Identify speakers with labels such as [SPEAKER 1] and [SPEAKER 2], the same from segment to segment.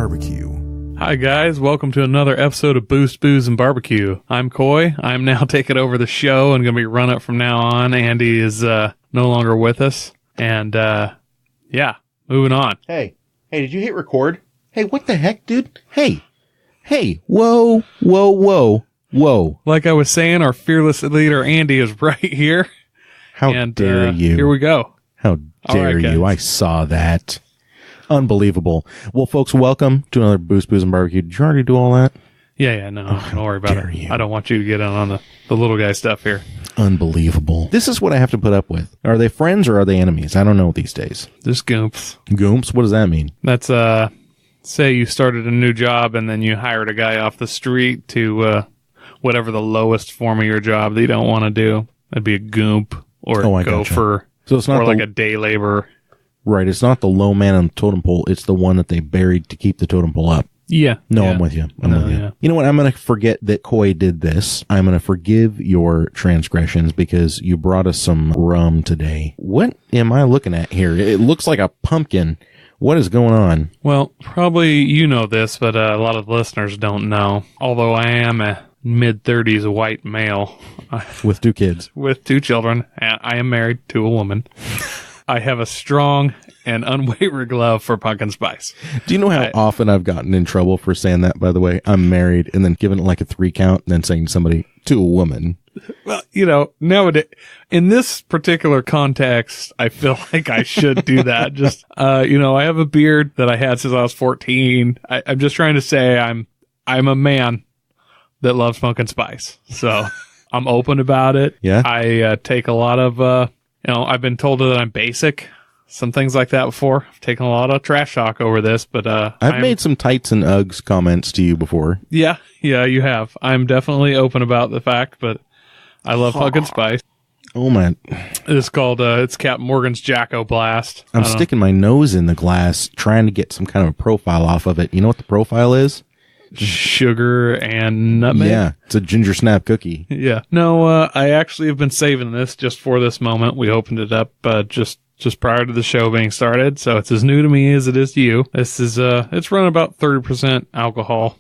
[SPEAKER 1] Barbecue.
[SPEAKER 2] Hi guys, welcome to another episode of Boost, Booze, and Barbecue. I'm Coy. I'm now taking over the show and going to be running it from now on. Andy is no longer with us. And yeah, moving on.
[SPEAKER 3] Hey, did you hit record? Hey, what the heck, dude? Hey, whoa.
[SPEAKER 2] Like I was saying, our fearless leader Andy is right here.
[SPEAKER 3] How dare you?
[SPEAKER 2] Here we go.
[SPEAKER 3] How dare you? I saw that. Unbelievable. Well, folks, welcome to another Boost, Booze, and Barbecue. Did you already do all that?
[SPEAKER 2] Yeah, no, don't worry about it. I don't want you to get on the little guy stuff here.
[SPEAKER 3] Unbelievable. This is what I have to put up with. Are they friends or are they enemies? I don't know these days.
[SPEAKER 2] Just goomps.
[SPEAKER 3] Goomps? What does that mean?
[SPEAKER 2] That's, say you started a new job and then you hired a guy off the street to whatever the lowest form of your job that you don't want to do. That'd be a goomp or a gopher.
[SPEAKER 3] Gotcha. So it's not
[SPEAKER 2] like a day laborer.
[SPEAKER 3] Right. It's not the low man on the totem pole. It's the one that they buried to keep the totem pole up.
[SPEAKER 2] Yeah.
[SPEAKER 3] No, yeah. I'm with you. I'm with you. Yeah. You know what? I'm going to forget that Coy did this. I'm going to forgive your transgressions because you brought us some rum today. What am I looking at here? It looks like a pumpkin. What is going on?
[SPEAKER 2] Well, probably you know this, but a lot of listeners don't know. Although I am a mid-30s white male.
[SPEAKER 3] With 2 kids.
[SPEAKER 2] With 2 children. And I am married to a woman. I have a strong and unwavering love for pumpkin spice.
[SPEAKER 3] Do you know how often I've gotten in trouble for saying that, by the way? I'm married and then giving it like a 3 count and then saying somebody to a woman.
[SPEAKER 2] Well, you know, nowadays, in this particular context, I feel like I should do that. Just, you know, I have a beard that I had since I was 14. I'm just trying to say I'm a man that loves pumpkin spice. So I'm open about it.
[SPEAKER 3] Yeah.
[SPEAKER 2] I take a lot of, you know, I've been told that I'm basic, some things like that before. I've taken a lot of trash talk over this, but
[SPEAKER 3] I've made some tights and Uggs comments to you before.
[SPEAKER 2] Yeah, you have. I'm definitely open about the fact, but I love pumpkin spice.
[SPEAKER 3] Oh man,
[SPEAKER 2] it's called it's Captain Morgan's Jacko Blast.
[SPEAKER 3] I'm sticking my nose in the glass, trying to get some kind of a profile off of it. You know what the profile is?
[SPEAKER 2] Sugar and nutmeg.
[SPEAKER 3] Yeah, it's a ginger snap cookie.
[SPEAKER 2] Yeah. No, I actually have been saving this just for this moment. We opened it up just prior to the show being started, so it's as new to me as it is to you. This is it's running about 30% alcohol.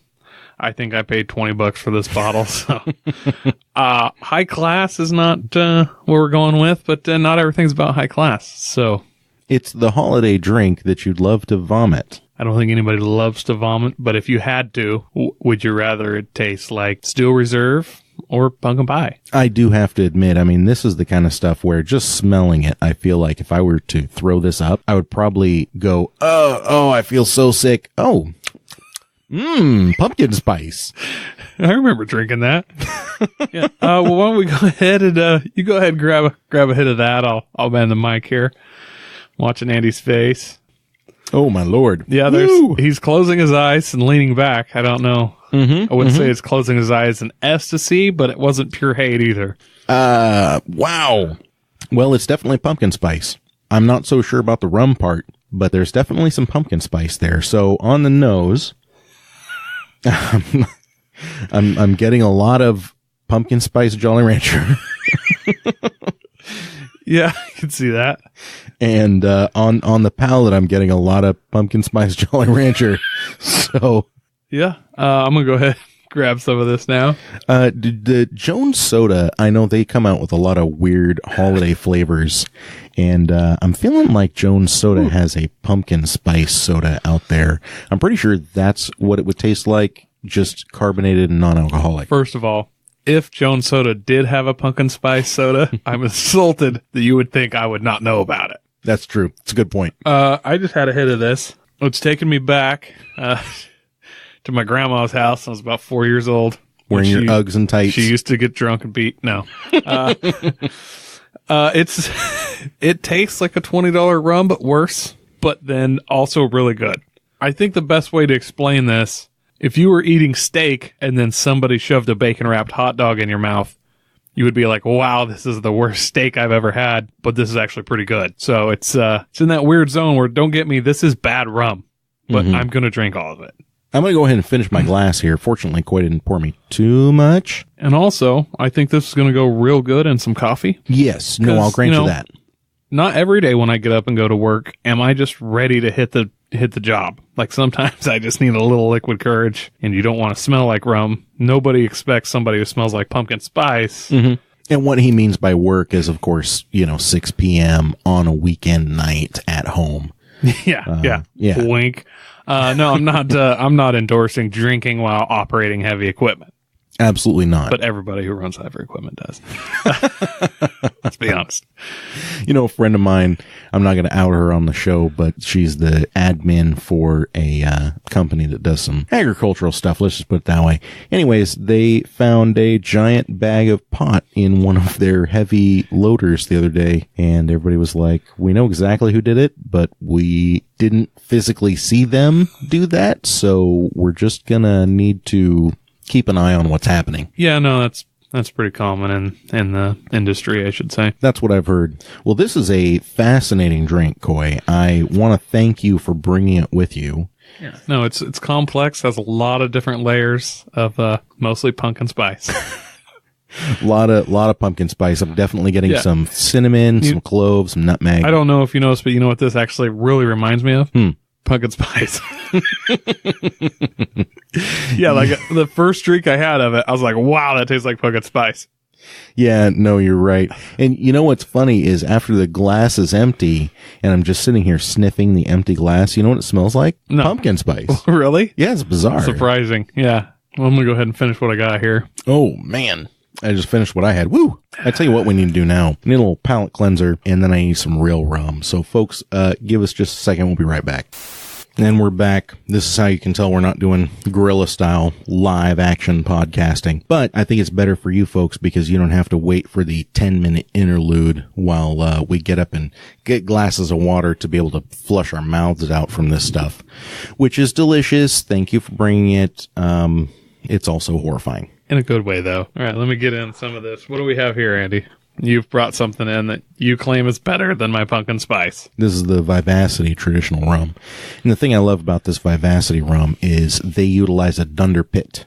[SPEAKER 2] I think I paid $20 for this bottle. So high class is not what we're going with, but not everything's about high class. So
[SPEAKER 3] it's the holiday drink that you'd love to vomit.
[SPEAKER 2] I don't think anybody loves to vomit, but if you had to, would you rather it taste like Steel Reserve or pumpkin pie?
[SPEAKER 3] I do have to admit, I mean, this is the kind of stuff where just smelling it, I feel like if I were to throw this up, I would probably go, oh, I feel so sick. Oh, pumpkin spice.
[SPEAKER 2] I remember drinking that. Yeah. Well, why don't we go ahead and you go ahead and grab a hit of that. I'll bend the mic here. Watching Andy's face.
[SPEAKER 3] Oh my Lord.
[SPEAKER 2] Yeah, he's closing his eyes and leaning back. I don't know. I wouldn't say it's closing his eyes in ecstasy, but it wasn't pure hate either.
[SPEAKER 3] Wow. Well, it's definitely pumpkin spice. I'm not so sure about the rum part, but there's definitely some pumpkin spice there. So on the nose, I'm getting a lot of pumpkin spice Jolly Rancher.
[SPEAKER 2] Yeah, I can see that.
[SPEAKER 3] And on the palate, I'm getting a lot of pumpkin spice Jolly Rancher. So
[SPEAKER 2] yeah, I'm gonna go ahead and grab some of this now.
[SPEAKER 3] The Jones Soda, I know they come out with a lot of weird holiday flavors, and I'm feeling like Jones Soda has a pumpkin spice soda out there. I'm pretty sure that's what it would taste like, just carbonated and non-alcoholic.
[SPEAKER 2] First of all, if Jones Soda did have a pumpkin spice soda, I'm insulted that you would think I would not know about it.
[SPEAKER 3] That's true. It's a good point.
[SPEAKER 2] I just had a hit of this. It's taken me back to my grandma's house. I was about 4 years old.
[SPEAKER 3] Wearing your Uggs and tights.
[SPEAKER 2] She used to get drunk and beat. No. It tastes like a $20 rum, but worse, but then also really good. I think the best way to explain this, if you were eating steak and then somebody shoved a bacon-wrapped hot dog in your mouth, you would be like, wow, this is the worst steak I've ever had, but this is actually pretty good. So it's in that weird zone where, don't get me, this is bad rum, but I'm going to drink all of it.
[SPEAKER 3] I'm going to go ahead and finish my glass here. Fortunately, Coy didn't pour me too much.
[SPEAKER 2] And also, I think this is going to go real good in some coffee.
[SPEAKER 3] Yes. No, I'll grant you that.
[SPEAKER 2] Not every day when I get up and go to work am I just ready to hit the job. Like sometimes I just need a little liquid courage, and you don't want to smell like rum. Nobody expects somebody who smells like pumpkin spice.
[SPEAKER 3] Mm-hmm. And what he means by work is, of course, 6 p.m. on a weekend night at home.
[SPEAKER 2] Yeah.
[SPEAKER 3] Yeah.
[SPEAKER 2] Wink. No, I'm not. I'm not endorsing drinking while operating heavy equipment.
[SPEAKER 3] Absolutely not.
[SPEAKER 2] But everybody who runs heavy equipment does. Let's be honest.
[SPEAKER 3] A friend of mine, I'm not going to out her on the show, but she's the admin for a company that does some agricultural stuff. Let's just put it that way. Anyways, they found a giant bag of pot in one of their heavy loaders the other day, and everybody was like, we know exactly who did it, but we didn't physically see them do that, so we're just going to need to keep an eye on what's happening.
[SPEAKER 2] Yeah, no, that's pretty common in the industry, I should say.
[SPEAKER 3] That's what I've heard. Well, this is a fascinating drink, Coy. I want to thank you for bringing it with you.
[SPEAKER 2] Yeah. No, it's complex, has a lot of different layers of mostly pumpkin spice.
[SPEAKER 3] A lot of pumpkin spice. I'm definitely getting some cinnamon, some cloves, some nutmeg.
[SPEAKER 2] I don't know if you noticed, but you know what this actually really reminds me of? Pumpkin spice. Yeah, like the first drink I had of it, I was like, wow, that tastes like pumpkin spice.
[SPEAKER 3] Yeah, no, you're right. And you know what's funny is after the glass is empty and I'm just sitting here sniffing the empty glass, you know what it smells like?
[SPEAKER 2] No.
[SPEAKER 3] Pumpkin spice.
[SPEAKER 2] Really?
[SPEAKER 3] Yeah, it's bizarre.
[SPEAKER 2] Surprising. Yeah. Well, I'm going to go ahead and finish what I got here.
[SPEAKER 3] Oh, man. I just finished what I had. Woo! I tell you what we need to do now. I need a little palate cleanser, and then I need some real rum. So, folks, give us just a second. We'll be right back. And we're back. This is how you can tell we're not doing guerrilla style live action podcasting. But I think it's better for you folks because you don't have to wait for the 10-minute interlude while we get up and get glasses of water to be able to flush our mouths out from this stuff, which is delicious. Thank you for bringing it. It's also horrifying.
[SPEAKER 2] In a good way, though. All right, let me get in some of this. What do we have here, Andy? You've brought something in that you claim is better than my pumpkin spice.
[SPEAKER 3] This is the Vivacity traditional rum. And the thing I love about this Vivacity rum is they utilize a dunder pit.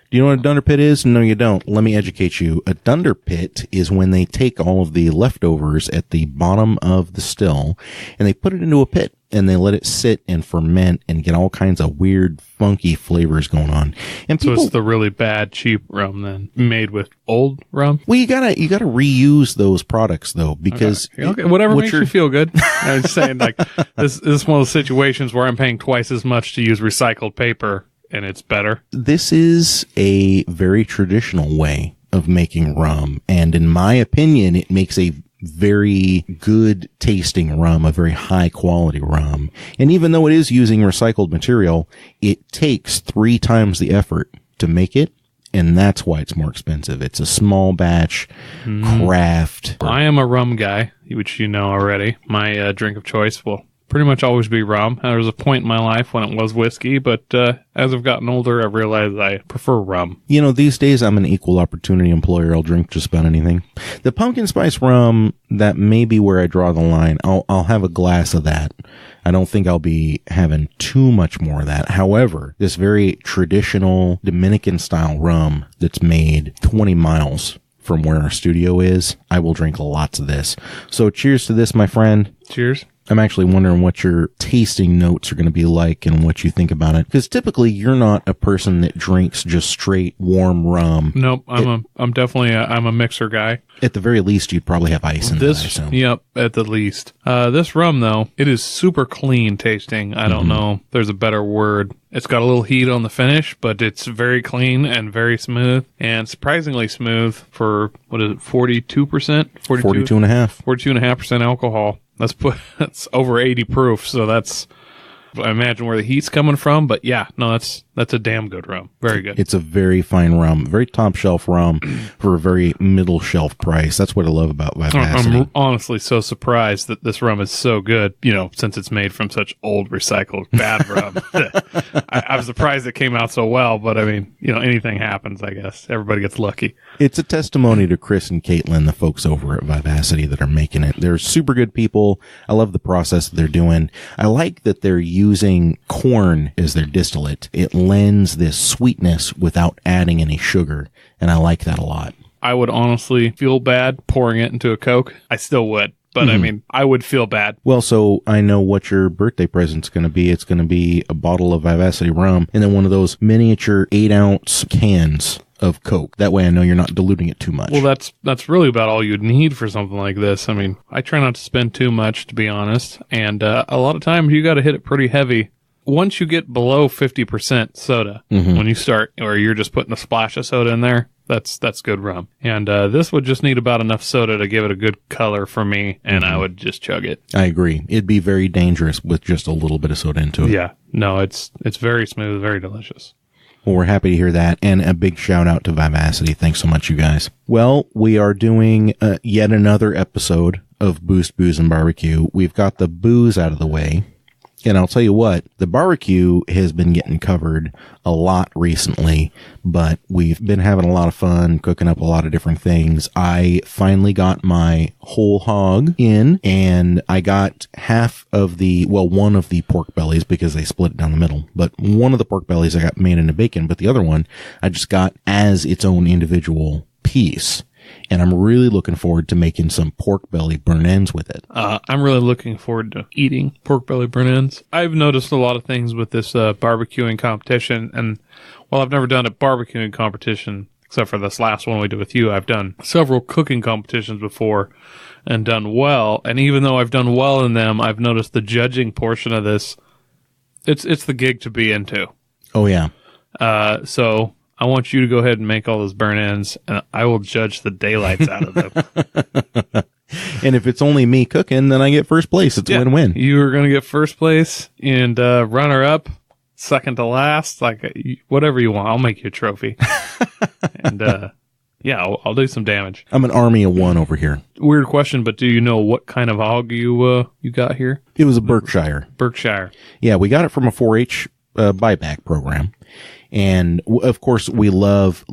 [SPEAKER 3] Do you know what a dunder pit is? No, you don't. Let me educate you. A dunder pit is when they take all of the leftovers at the bottom of the still and they put it into a pit and they let it sit and ferment and get all kinds of weird, funky flavors going on. And people,
[SPEAKER 2] so it's the really bad, cheap rum then, made with old rum?
[SPEAKER 3] Well, you gotta reuse those products though, because
[SPEAKER 2] okay. Whatever makes you feel good. I was saying, like, this is one of those situations where I'm paying twice as much to use recycled paper. And it's better.
[SPEAKER 3] This is a very traditional way of making rum. And in my opinion, it makes a very good tasting rum, a very high quality rum. And even though it is using recycled material, it takes 3 times the effort to make it. And that's why it's more expensive. It's a small batch craft.
[SPEAKER 2] I am a rum guy, which you know already. My drink of choice will pretty much always be rum. There was a point in my life when it was whiskey, but as I've gotten older, I've realized I prefer rum.
[SPEAKER 3] You know, these days I'm an equal opportunity employer. I'll drink just about anything. The pumpkin spice rum, that may be where I draw the line. I'll have a glass of that. I don't think I'll be having too much more of that. However, this very traditional Dominican style rum that's made 20 miles from where our studio is, I will drink lots of this. So cheers to this, my friend.
[SPEAKER 2] Cheers.
[SPEAKER 3] I'm actually wondering what your tasting notes are going to be like and what you think about it. Because typically you're not a person that drinks just straight warm rum.
[SPEAKER 2] Nope. I'm definitely I'm a mixer guy.
[SPEAKER 3] At the very least, you'd probably have ice in this. I assume.
[SPEAKER 2] Yep, at the least. This rum, though, it is super clean tasting. I don't know. There's a better word. It's got a little heat on the finish, but it's very clean and very smooth, and surprisingly smooth for, what is it, 42%? 42.5% alcohol. That's over 80 proof, so that's, I imagine, where the heat's coming from. But yeah, no, that's a damn good rum. Very good.
[SPEAKER 3] It's a very fine rum, very top shelf rum for a very middle shelf price. That's what I love about Vivacity.
[SPEAKER 2] I'm honestly so surprised that this rum is so good, since it's made from such old, recycled, bad rum. I was surprised it came out so well, but I mean, anything happens, I guess. Everybody gets lucky.
[SPEAKER 3] It's a testimony to Chris and Caitlin, the folks over at Vivacity that are making it. They're super good people. I love the process that they're doing. I like that they're using corn as their distillate. It lends this sweetness without adding any sugar, and I like that a lot.
[SPEAKER 2] I would honestly feel bad pouring it into a Coke. I still would. But I mean, I would feel bad.
[SPEAKER 3] Well, so I know what your birthday present's going to be. It's going to be a bottle of Vivacity rum and then one of those miniature 8-ounce cans of Coke. That way I know you're not diluting it too much.
[SPEAKER 2] Well, that's really about all you'd need for something like this. I mean, I try not to spend too much, to be honest. And a lot of times you got to hit it pretty heavy. Once you get below 50% soda, when you start, or you're just putting a splash of soda in there, that's good rum. And this would just need about enough soda to give it a good color for me, and I would just chug it.
[SPEAKER 3] I agree. It'd be very dangerous with just a little bit of soda into it.
[SPEAKER 2] Yeah. No, it's very smooth, very delicious.
[SPEAKER 3] Well, we're happy to hear that, and a big shout out to Vivacity. Thanks so much, you guys. Well, we are doing yet another episode of Boost, Booze, and Barbecue. We've got the booze out of the way. And I'll tell you what, the barbecue has been getting covered a lot recently, but we've been having a lot of fun cooking up a lot of different things. I finally got my whole hog in, and I got one of the pork bellies because they split it down the middle. But one of the pork bellies I got made into bacon, but the other one I just got as its own individual piece. And I'm really looking forward to making some pork belly burn ends with it.
[SPEAKER 2] I'm really looking forward to eating pork belly burn ends. I've noticed a lot of things with this barbecuing competition. And while I've never done a barbecuing competition, except for this last one we did with you, I've done several cooking competitions before and done well. And even though I've done well in them, I've noticed the judging portion of this, it's the gig to be into.
[SPEAKER 3] Oh, yeah.
[SPEAKER 2] So I want you to go ahead and make all those burn ends, and I will judge the daylights out of them.
[SPEAKER 3] And if it's only me cooking, then I get first place. It's a win-win.
[SPEAKER 2] You are going to get first place and runner-up, second to last, like whatever you want. I'll make you a trophy. And I'll do some damage.
[SPEAKER 3] I'm an army of one over here.
[SPEAKER 2] Weird question, but do you know what kind of hog you got here?
[SPEAKER 3] It was a Berkshire.
[SPEAKER 2] Berkshire.
[SPEAKER 3] Yeah, we got it from a 4-H buyback program. And of course, we love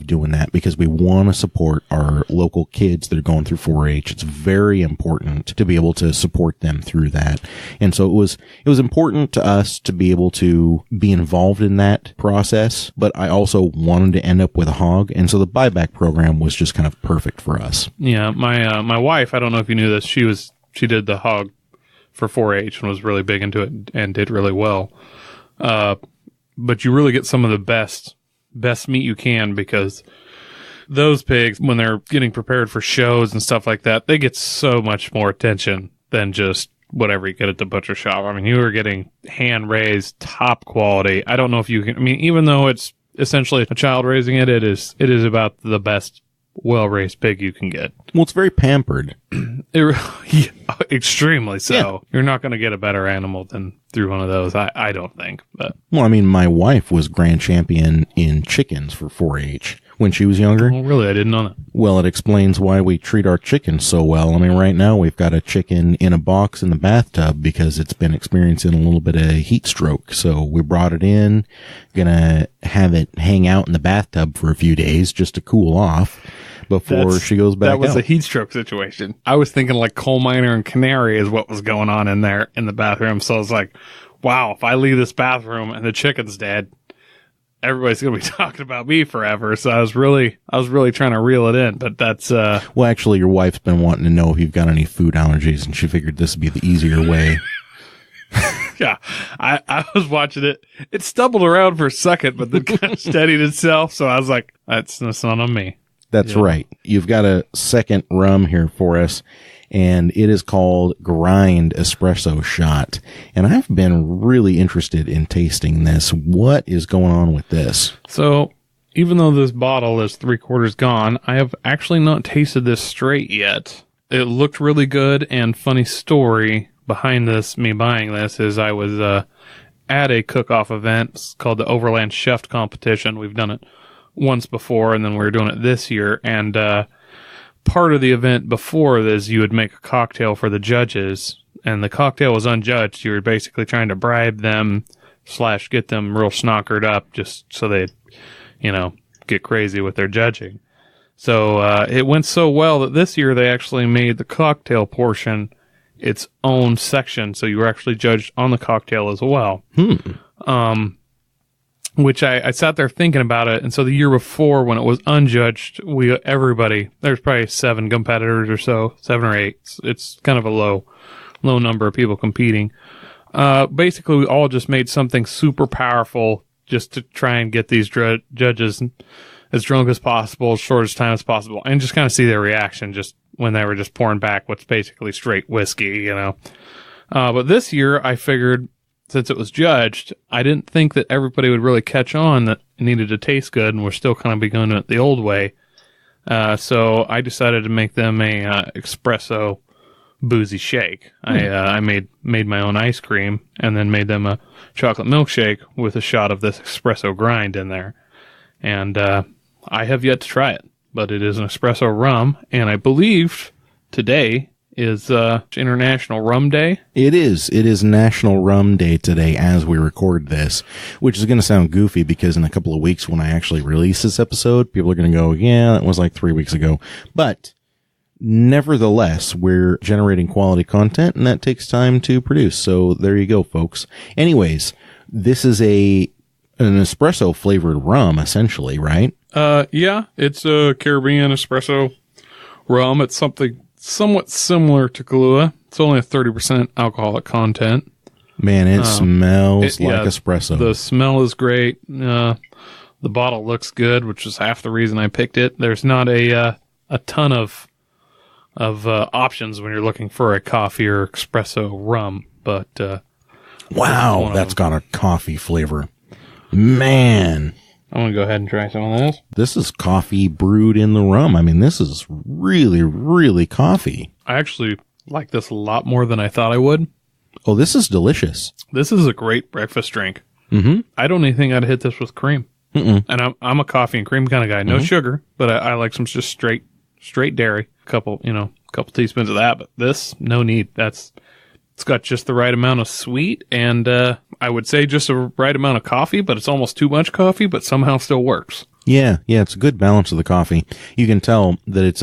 [SPEAKER 3] doing that because we want to support our local kids that are going through 4-H. It's very important to be able to support them through that. And so it was important to us to be able to be involved in that process, but I also wanted to end up with a hog. And so the buyback program was just kind of perfect for us.
[SPEAKER 2] Yeah. My wife, I don't know if you knew this, she did the hog for 4-H and was really big into it and did really well. But you really get some of the best meat you can because those pigs, when they're getting prepared for shows and stuff like that, they get so much more attention than just whatever you get at the butcher shop. I mean, you are getting hand-raised, top quality. I don't know if you can, I mean, even though it's essentially a child raising it, it is about the best well-raised pig you can get.
[SPEAKER 3] Well, it's very pampered.
[SPEAKER 2] Extremely so.
[SPEAKER 3] Yeah.
[SPEAKER 2] You're not going to get a better animal than through one of those, I don't think. But
[SPEAKER 3] well, I mean, my wife was grand champion in chickens for 4-H when she was younger.
[SPEAKER 2] Oh, really? I didn't know that.
[SPEAKER 3] Well, it explains why we treat our chickens so well. I mean, right now we've got a chicken in a box in the bathtub because it's been experiencing a little bit of heat stroke. So we brought it in, gonna have it hang out in the bathtub for a few days just to cool off before she goes back out.
[SPEAKER 2] That was a heat stroke situation. I was thinking like coal miner and canary is what was going on in there in the bathroom. So I was like, wow, if I leave this bathroom and the chicken's dead, everybody's going to be talking about me forever. So I was really trying to reel it in, but that's,
[SPEAKER 3] well, actually your wife's been wanting to know if you've got any food allergies and she figured this would be the easier way.
[SPEAKER 2] Yeah, I was watching it. It stumbled around for a second, but then kind of steadied itself. So I was like, that's not on me.
[SPEAKER 3] That's right. You've got a second rum here for us, and it is called Grind Espresso Shot. And I've been really interested in tasting this. What is going on with this?
[SPEAKER 2] So, even though this bottle is 3/4 gone, I have actually not tasted this straight yet. It looked really good, and funny story behind this, me buying this, is I was at a cook-off event. It's called the Overland Chef Competition. We've done it once before, and then we were doing it this year. And part of the event before this, you would make a cocktail for the judges, and the cocktail was unjudged. You were basically trying to bribe them / get them real snockered up just so they'd, get crazy with their judging. So it went so well that this year they actually made the cocktail portion its own section, so you were actually judged on the cocktail as well. which I sat there thinking about it. And so the year before, when it was unjudged, there's probably 7 competitors or so, 7 or 8. It's kind of a low number of people competing. Basically, we all just made something super powerful just to try and get these judges as drunk as possible, as short as time as possible, and just kind of see their reaction just when they were just pouring back what's basically straight whiskey, But this year, I figured, since it was judged, I didn't think that everybody would really catch on that it needed to taste good, and we're still kind of beginning it the old way. So I decided to make them a espresso boozy shake. I made my own ice cream and then made them a chocolate milkshake with a shot of this espresso grind in there. And I have yet to try it, but it is an espresso rum, and I believe today is International Rum Day.
[SPEAKER 3] It is. It is National Rum Day today as we record this, which is going to sound goofy because in a couple of weeks when I actually release this episode, people are going to go, yeah, that was like 3 weeks ago. But nevertheless, we're generating quality content, and that takes time to produce. So there you go, folks. Anyways, this is an espresso flavored rum, essentially, right?
[SPEAKER 2] Yeah, it's a Caribbean espresso rum. It's something somewhat similar to Kahlua. It's only a 30% alcoholic content.
[SPEAKER 3] Man, it smells like espresso.
[SPEAKER 2] The smell is great. The bottle looks good, which is half the reason I picked it. There's not a ton of options when you're looking for a coffee or espresso rum, but
[SPEAKER 3] wow, that's got a coffee flavor. Man,
[SPEAKER 2] I'm gonna go ahead and try some of this.
[SPEAKER 3] This is coffee brewed in the rum. I mean, this is really, really coffee.
[SPEAKER 2] I actually like this a lot more than I thought I would.
[SPEAKER 3] Oh, this is delicious.
[SPEAKER 2] This is a great breakfast drink.
[SPEAKER 3] Mm-hmm.
[SPEAKER 2] I don't even think I'd hit this with cream.
[SPEAKER 3] Mm-mm.
[SPEAKER 2] And I'm a coffee and cream kind of guy. No sugar, but I like some just straight dairy. A couple teaspoons of that, but this, no need. It's got just the right amount of sweet, and I would say just the right amount of coffee, but it's almost too much coffee, but somehow still works.
[SPEAKER 3] Yeah, it's a good balance of the coffee. You can tell that it's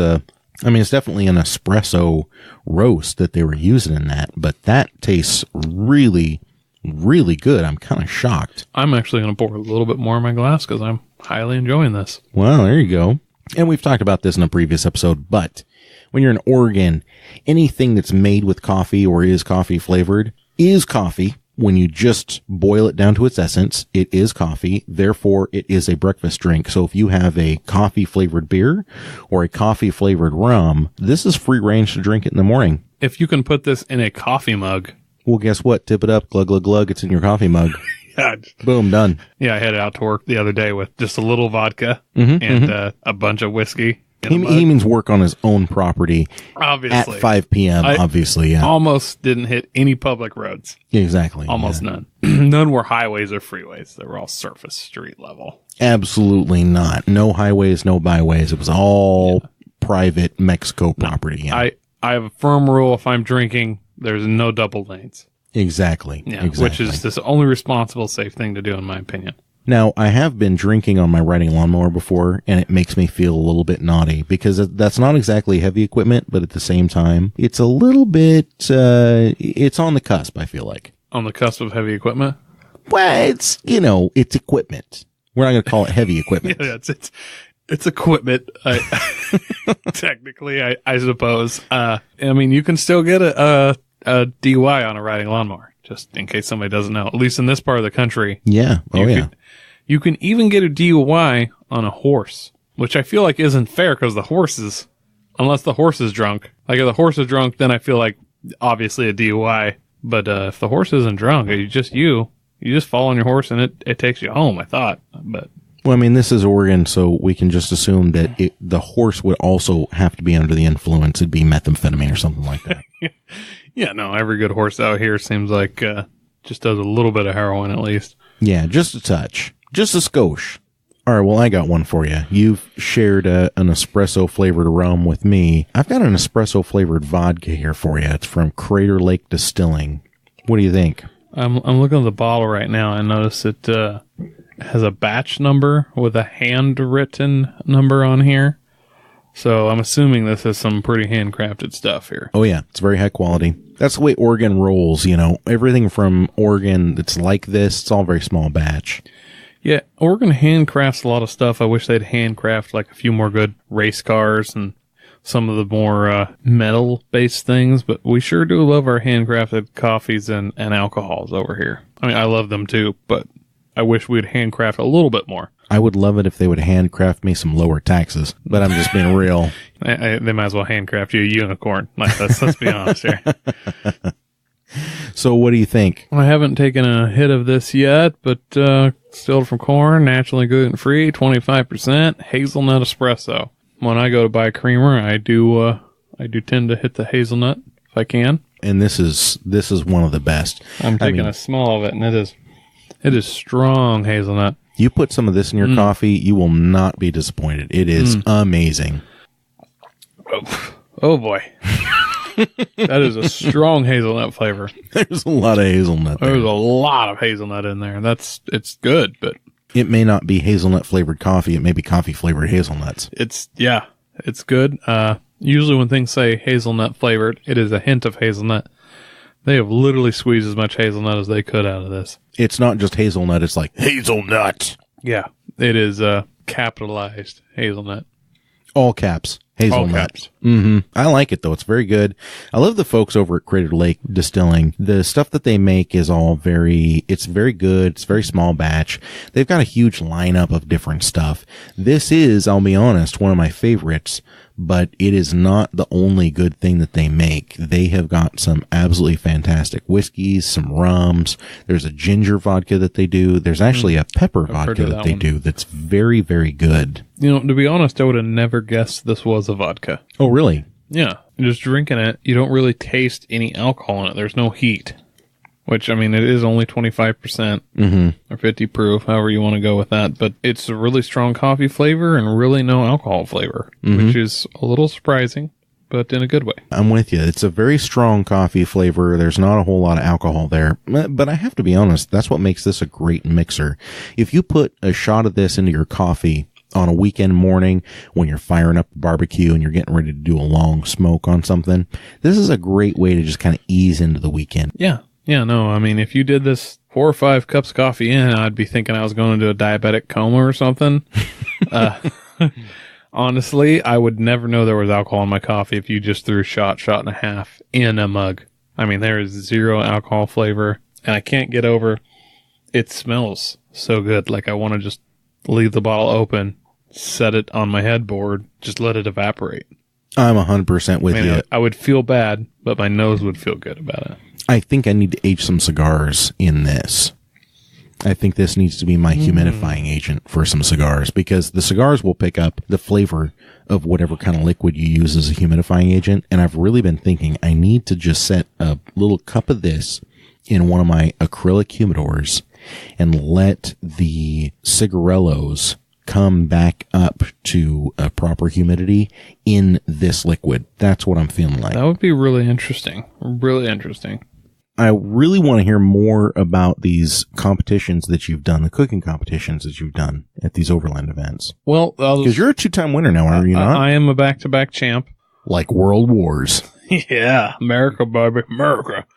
[SPEAKER 3] definitely an espresso roast that they were using in that, but that tastes really, really good. I'm kind of shocked.
[SPEAKER 2] I'm actually going to pour a little bit more in my glass because I'm highly enjoying this.
[SPEAKER 3] Well, there you go. And we've talked about this in a previous episode, but when you're in Oregon, anything that's made with coffee or is coffee flavored is coffee. When you just boil it down to its essence, it is coffee. Therefore, it is a breakfast drink. So if you have a coffee flavored beer or a coffee flavored rum, this is free range to drink it in the morning.
[SPEAKER 2] If you can put this in a coffee mug.
[SPEAKER 3] Well, guess what? Tip it up, glug, glug, glug. It's in your coffee mug.
[SPEAKER 2] Yeah.
[SPEAKER 3] Boom, done.
[SPEAKER 2] Yeah, I headed out to work the other day with just a little vodka and a bunch of whiskey.
[SPEAKER 3] He means work on his own property.
[SPEAKER 2] Obviously.
[SPEAKER 3] At 5 p.m., obviously, yeah.
[SPEAKER 2] Almost didn't hit any public roads.
[SPEAKER 3] Exactly.
[SPEAKER 2] Almost none. None were highways or freeways. They were all surface street level.
[SPEAKER 3] Absolutely not. No highways, no byways. It was all private Mexico property. Yeah.
[SPEAKER 2] I have a firm rule. If I'm drinking, there's no double lanes.
[SPEAKER 3] Exactly.
[SPEAKER 2] Yeah,
[SPEAKER 3] exactly.
[SPEAKER 2] Which is the only responsible, safe thing to do, in my opinion.
[SPEAKER 3] Now, I have been drinking on my riding lawnmower before, and it makes me feel a little bit naughty because that's not exactly heavy equipment, but at the same time, it's a little bit, it's on the cusp, I feel like.
[SPEAKER 2] On the cusp of heavy equipment?
[SPEAKER 3] Well, it's equipment. We're not going to call it heavy equipment.
[SPEAKER 2] Yeah, it's equipment. Technically, I suppose. I mean, you can still get a DUI on a riding lawnmower, just in case somebody doesn't know. At least in this part of the country.
[SPEAKER 3] Yeah.
[SPEAKER 2] You can even get a DUI on a horse, which I feel like isn't fair because unless the horse is drunk. Like if the horse is drunk, then I feel like obviously a DUI. But if the horse isn't drunk, you just fall on your horse and it takes you home, I thought. But
[SPEAKER 3] well, I mean, this is Oregon, so we can just assume that the horse would also have to be under the influence. It'd be methamphetamine or something like that.
[SPEAKER 2] Yeah, no, every good horse out here seems like just does a little bit of heroin at least.
[SPEAKER 3] Yeah, just a touch. Just a skosh. All right, well, I got one for you. You've shared an espresso-flavored rum with me. I've got an espresso-flavored vodka here for you. It's from Crater Lake Distilling. What do you think?
[SPEAKER 2] I'm looking at the bottle right now. I notice it has a batch number with a handwritten number on here. So I'm assuming this is some pretty handcrafted stuff here.
[SPEAKER 3] Oh, yeah. It's very high quality. That's the way Oregon rolls, Everything from Oregon that's like this, it's all very small batch.
[SPEAKER 2] Yeah, Oregon handcrafts a lot of stuff. I wish they'd handcraft like a few more good race cars and some of the more metal-based things, but we sure do love our handcrafted coffees and alcohols over here. I mean, I love them too, but I wish we'd handcraft a little bit more.
[SPEAKER 3] I would love it if they would handcraft me some lower taxes, but I'm just being real.
[SPEAKER 2] They might as well handcraft you a unicorn. Like, let's be honest here.
[SPEAKER 3] So what do you think?
[SPEAKER 2] I haven't taken a hit of this yet, but distilled from corn, naturally gluten-free, 25%, hazelnut espresso. When I go to buy creamer, I do tend to hit the hazelnut if I can.
[SPEAKER 3] And this is one of the best.
[SPEAKER 2] I'm taking a small of it, and it is strong hazelnut.
[SPEAKER 3] You put some of this in your coffee, you will not be disappointed. It is amazing.
[SPEAKER 2] Oh boy. That is a strong hazelnut flavor.
[SPEAKER 3] There's a lot of hazelnut there.
[SPEAKER 2] There's a lot of hazelnut in there. It's good, but
[SPEAKER 3] it may not be hazelnut flavored coffee. It may be coffee flavored hazelnuts.
[SPEAKER 2] It's good. Usually when things say hazelnut flavored, it is a hint of hazelnut. They have literally squeezed as much hazelnut as they could out of this.
[SPEAKER 3] It's not just hazelnut. It's like hazelnut.
[SPEAKER 2] Yeah, it is capitalized hazelnut.
[SPEAKER 3] All caps. Hazelnut.
[SPEAKER 2] All caps.
[SPEAKER 3] I like it, though. It's very good. I love the folks over at Crater Lake Distilling. The stuff that they make is it's very good. It's very small batch. They've got a huge lineup of different stuff. This is, I'll be honest, one of my favorites, but it is not the only good thing that they make. They have got some absolutely fantastic whiskeys, some rums. There's a ginger vodka that they do. There's actually a pepper vodka that they do that's very, very good.
[SPEAKER 2] You know, to be honest, I would have never guessed this was a vodka.
[SPEAKER 3] Oh, really?
[SPEAKER 2] Yeah. Just drinking it, you don't really taste any alcohol in it. There's no heat. Which, I mean, it is only 25% or 50 proof, however you want to go with that. But it's a really strong coffee flavor and really no alcohol flavor, which is a little surprising, but in a good way.
[SPEAKER 3] I'm with you. It's a very strong coffee flavor. There's not a whole lot of alcohol there. But I have to be honest, that's what makes this a great mixer. If you put a shot of this into your coffee on a weekend morning when you're firing up a barbecue and you're getting ready to do a long smoke on something, this is a great way to just kind of ease into the weekend.
[SPEAKER 2] Yeah. Yeah, no, I mean, if you did this 4 or 5 cups of coffee in, I'd be thinking I was going into a diabetic coma or something. Honestly, I would never know there was alcohol in my coffee if you just threw a shot and a half in a mug. I mean, there is zero alcohol flavor, and I can't get over it smells so good. Like, I want to just leave the bottle open, set it on my headboard, just let it evaporate.
[SPEAKER 3] I'm 100% with you.
[SPEAKER 2] I would feel bad, but my nose would feel good about it.
[SPEAKER 3] I think I need to age some cigars in this. I think this needs to be my humidifying agent for some cigars, because the cigars will pick up the flavor of whatever kind of liquid you use as a humidifying agent. And I've really been thinking I need to just set a little cup of this in one of my acrylic humidors and let the cigarellos come back up to a proper humidity in this liquid. That's what I'm feeling like.
[SPEAKER 2] That would be really interesting. Really interesting.
[SPEAKER 3] I really want to hear more about these competitions that you've done, the cooking competitions that you've done at these Overland events.
[SPEAKER 2] Well,
[SPEAKER 3] because you're a 2-time winner now, are you not?
[SPEAKER 2] I am a back-to-back champ.
[SPEAKER 3] Like World Wars.
[SPEAKER 2] Yeah. America, baby. America.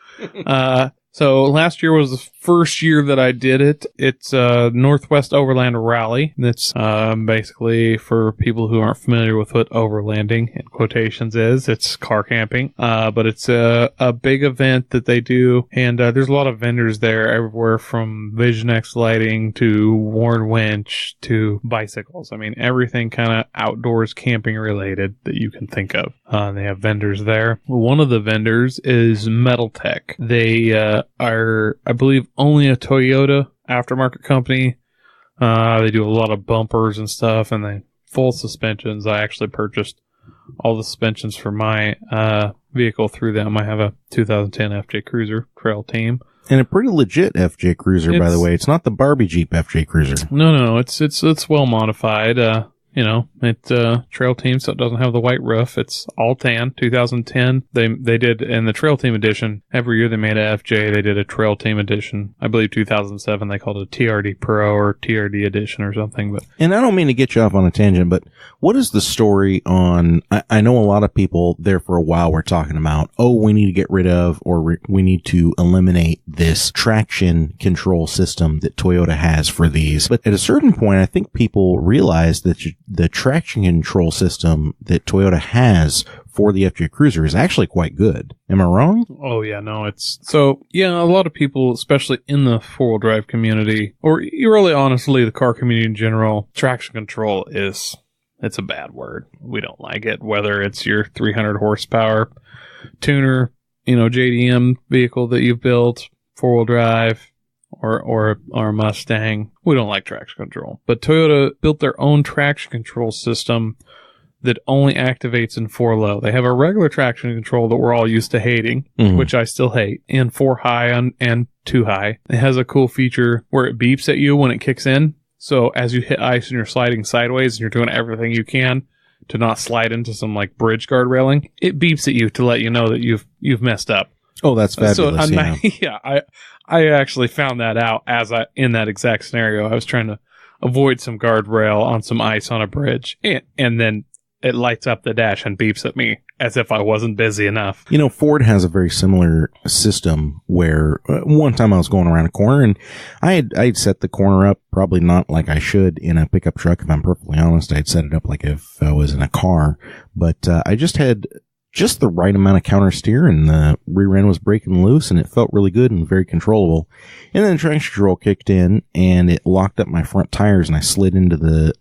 [SPEAKER 2] So last year was the first year that I did it. It's a Northwest Overland Rally. That's basically, for people who aren't familiar with what overlanding in quotations is, it's car camping. But it's a big event that they do, and there's a lot of vendors there, everywhere from Vision X lighting to Warren Winch to bicycles. I mean, everything kind of outdoors camping related that you can think of. They have vendors there. One of the vendors is Metal Tech. They are, I believe, only a Toyota aftermarket company. They do a lot of bumpers and stuff, and they full suspensions. I actually purchased all the suspensions for my vehicle through them. I have a 2010 FJ Cruiser Trail Team.
[SPEAKER 3] And a pretty legit FJ Cruiser, by the way. It's not the Barbie Jeep FJ Cruiser.
[SPEAKER 2] No, it's well modified. You know, it's trail team, so it doesn't have the white roof. It's all tan. 2010, they did in the trail team edition. Every year they made a FJ. They did a trail team edition. I believe 2007 they called it TRD Pro or TRD edition or something. But
[SPEAKER 3] and I don't mean to get you off on a tangent, but what is the story on? I know a lot of people there for a while were talking about, oh, we need to get rid of or we need to eliminate this traction control system that Toyota has for these. But at a certain point, I think people realized that the traction control system that Toyota has for the FJ Cruiser is actually quite good. Am I wrong?
[SPEAKER 2] Oh, yeah, no, it's... So, yeah, a lot of people, especially in the four-wheel drive community, or really honestly the car community in general, traction control it's a bad word. We don't like it, whether it's your 300 horsepower tuner, JDM vehicle that you've built, four-wheel drive, or a Mustang. We don't like traction control. But Toyota built their own traction control system that only activates in 4-low. They have a regular traction control that we're all used to hating, which I still hate, and 4-high and 2-high. It has a cool feature where it beeps at you when it kicks in. So as you hit ice and you're sliding sideways and you're doing everything you can to not slide into some like bridge guard railing, it beeps at you to let you know that you've messed up.
[SPEAKER 3] Oh, that's fabulous.
[SPEAKER 2] So I actually found that out in that exact scenario. I was trying to avoid some guardrail on some ice on a bridge, and then it lights up the dash and beeps at me as if I wasn't busy enough. Ford
[SPEAKER 3] has a very similar system where one time I was going around a corner and I'd set the corner up, probably not like I should in a pickup truck. If I'm perfectly honest, I'd set it up like if I was in a car, but I just had just the right amount of counter steer and the rear end was breaking loose and it felt really good and very controllable. And then traction control kicked in and it locked up my front tires and I slid into the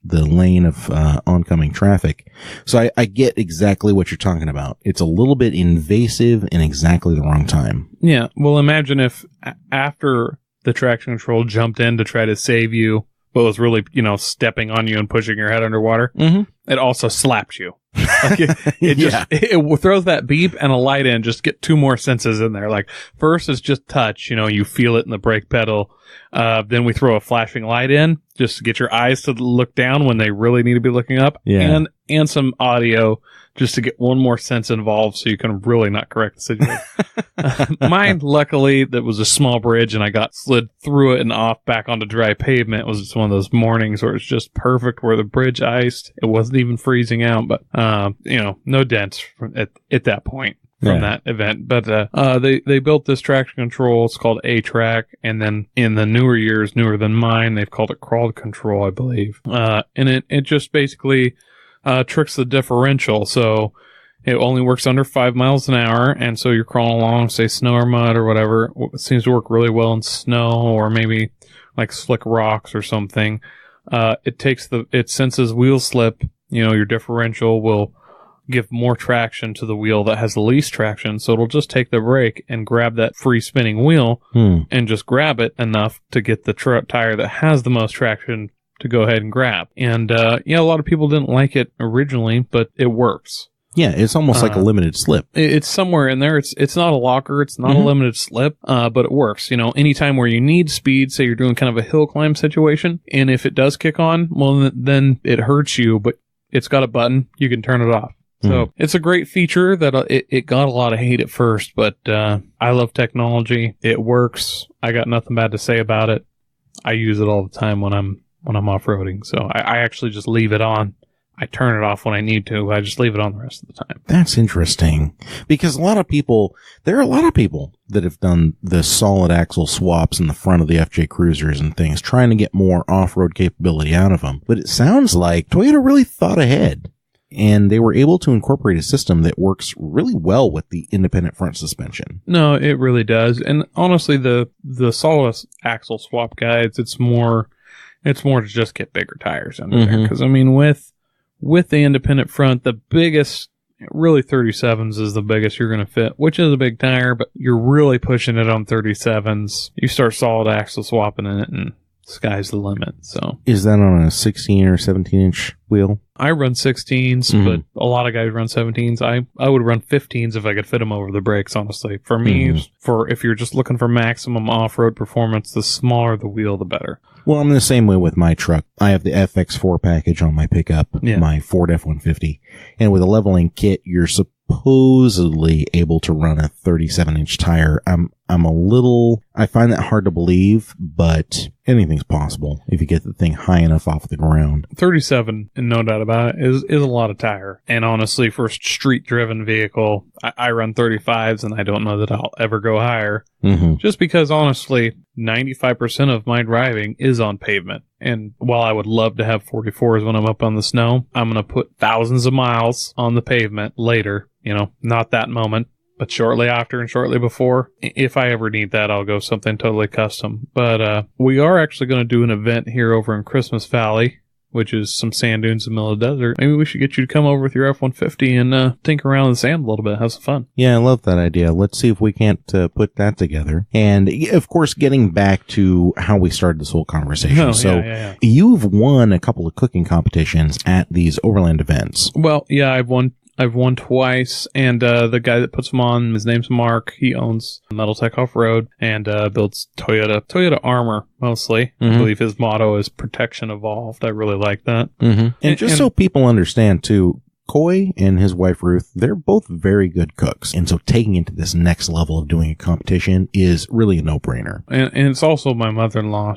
[SPEAKER 3] lane of oncoming traffic. So I get exactly what you're talking about. It's a little bit invasive in exactly the wrong time.
[SPEAKER 2] Yeah. Well, imagine if after the traction control jumped in to try to save you, but was really, stepping on you and pushing your head underwater, it also slapped you. Like it throws that beep and a light in, just get two more senses in there. Like first is just touch, you feel it in the brake pedal. Then we throw a flashing light in just to get your eyes to look down when they really need to be looking up.
[SPEAKER 3] Yeah.
[SPEAKER 2] And some audio just to get one more sense involved so you can really not correct the situation. Mine, luckily, that was a small bridge and I got slid through it and off back onto dry pavement. It was just one of those mornings where it's just perfect where the bridge iced. It wasn't even freezing out, but, no dents at that point from that event. But they built this traction control. It's called A-Track. And then in the newer years, newer than mine, they've called it crawl control, I believe. And it just basically tricks the differential. So it only works under 5 miles an hour. And so you're crawling along, say snow or mud or whatever. It seems to work really well in snow or maybe like slick rocks or something. It senses wheel slip. Your differential will give more traction to the wheel that has the least traction. So it'll just take the brake and grab that free spinning wheel and just grab it enough to get the tire that has the most traction to go ahead and grab. And, a lot of people didn't like it originally, but it works.
[SPEAKER 3] Yeah, it's almost like a limited slip.
[SPEAKER 2] It's somewhere in there. It's not a locker. It's not a limited slip, but it works. Anytime where you need speed, say you're doing kind of a hill climb situation, and if it does kick on, well, then it hurts you, but it's got a button. You can turn it off. So it's a great feature that it got a lot of hate at first, but I love technology. It works. I got nothing bad to say about it. I use it all the time when I'm off-roading. So I actually just leave it on. I turn it off when I need to. I just leave it on the rest of the time.
[SPEAKER 3] That's interesting because there are a lot of people that have done the solid axle swaps in the front of the FJ Cruisers and things, trying to get more off-road capability out of them. But it sounds like Toyota really thought ahead. And they were able to incorporate a system that works really well with the independent front suspension.
[SPEAKER 2] No, it really does. And honestly, the solid axle swap guides, it's more to just get bigger tires under there. Because with the independent front, the biggest, really 37s is the biggest you're going to fit, which is a big tire, but you're really pushing it on 37s. You start solid axle swapping in it and sky's the limit. So
[SPEAKER 3] is that on a 16 or 17 inch wheel?
[SPEAKER 2] I run 16s, but a lot of guys run 17s. I would run 15s if I could fit them over the brakes, honestly. For me, if you're just looking for maximum off-road performance, the smaller the wheel, the better.
[SPEAKER 3] Well, I'm the same way with my truck. I have the FX4 package on my pickup, my Ford F-150. And with a leveling kit, you're supposedly able to run a 37-inch tire. I find that hard to believe, but anything's possible if you get the thing high enough off the ground.
[SPEAKER 2] 37, and no doubt about it, is a lot of tire. And honestly, for a street-driven vehicle, I run 35s, and I don't know that I'll ever go higher. Just because, honestly, 95% of my driving is on pavement. And while I would love to have 44s when I'm up on the snow, I'm going to put thousands of miles on the pavement later. Not that moment, but shortly after and shortly before. If I ever need that, I'll go something totally custom. But we are actually going to do an event here over in Christmas Valley, which is some sand dunes in the middle of the desert. Maybe we should get you to come over with your F-150 and tinker around in the sand a little bit, have some fun.
[SPEAKER 3] Yeah, I love that idea. Let's see if we can't put that together. And, of course, getting back to how we started this whole conversation. You've won a couple of cooking competitions at these Overland events.
[SPEAKER 2] Well, yeah, I've won twice, and the guy that puts them on, his name's Mark. He owns Metal Tech Off-Road and builds Toyota armor, mostly. I believe his motto is Protection Evolved. I really like that.
[SPEAKER 3] And just so people understand, too, Coy and his wife Ruth, they're both very good cooks. And so taking it to this next level of doing a competition is really a no-brainer.
[SPEAKER 2] And it's also my mother-in-law.